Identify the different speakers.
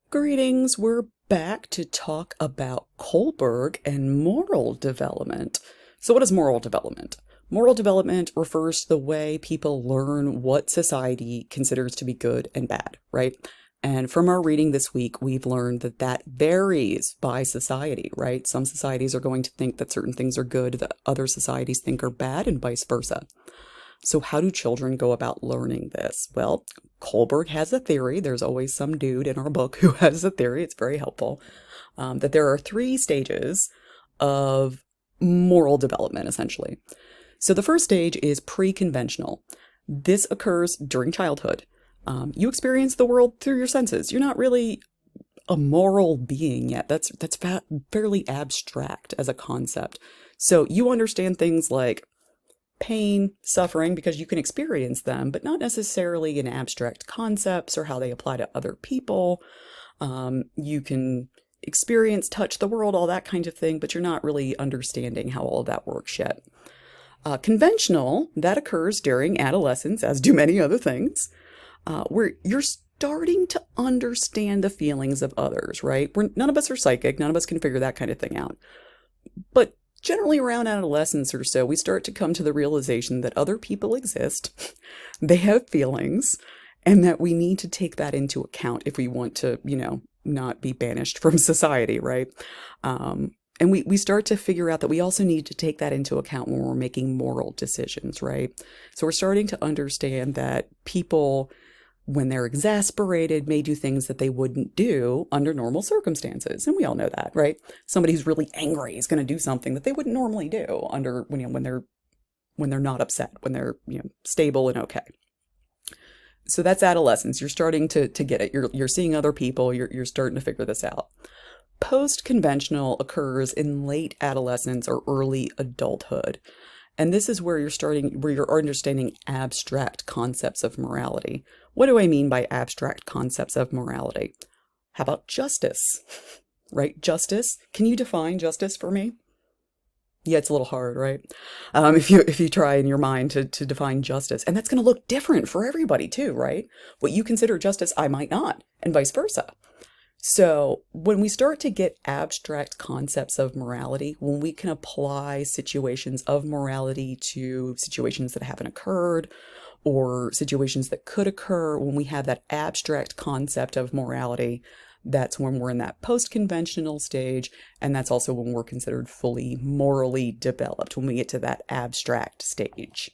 Speaker 1: Greetings, we're back to talk about Kohlberg and moral development. So, what is moral development? Moral development refers to the way people learn what society considers to be good and bad, right? And from our reading this week, we've learned that that varies by society, right? Some societies are going to think that certain things are good that other societies think are bad, and vice versa. So, how do children go about learning this? Well, Kohlberg has a theory. There's always some dude in our book who has a theory. It's very helpful. That there are three stages of moral development, essentially. So, the first stage is pre-conventional. This occurs during childhood. You experience the world through your senses. You're not really a moral being yet. That's fairly abstract as a concept. So, you understand things like pain, suffering, because you can experience them, but not necessarily in abstract concepts or how they apply to other people. You can experience, touch the world, all that kind of thing, but you're not really understanding how all of that works yet. Conventional, that occurs during adolescence, as do many other things, where you're starting to understand the feelings of others, right? None of us are psychic, none of us can figure that kind of thing out. But generally around adolescence or so, we start to come to the realization that other people exist, they have feelings, and that we need to take that into account if we want to, not be banished from society, right? And we start to figure out that we also need to take that into account when we're making moral decisions, right? So we're starting to understand that people, when they're exasperated, may do things that they wouldn't do under normal circumstances. And we all know that, right? Somebody who's really angry is going to do something that they wouldn't normally do under when they're not upset, when they're stable and okay. So that's adolescence. You're starting to get it. You're seeing other people. You're starting to figure this out. Post-conventional occurs in late adolescence or early adulthood. And this is where you're understanding abstract concepts of morality. What do I mean by abstract concepts of morality? How about justice? Right? Justice. Can you define justice for me? Yeah, it's a little hard, right? If you try in your mind to define justice, and that's going to look different for everybody too, right? What you consider justice, I might not, and vice versa. So when we start to get abstract concepts of morality, when we can apply situations of morality to situations that haven't occurred or situations that could occur, when we have that abstract concept of morality, that's when we're in that post-conventional stage, and that's also when we're considered fully morally developed, when we get to that abstract stage.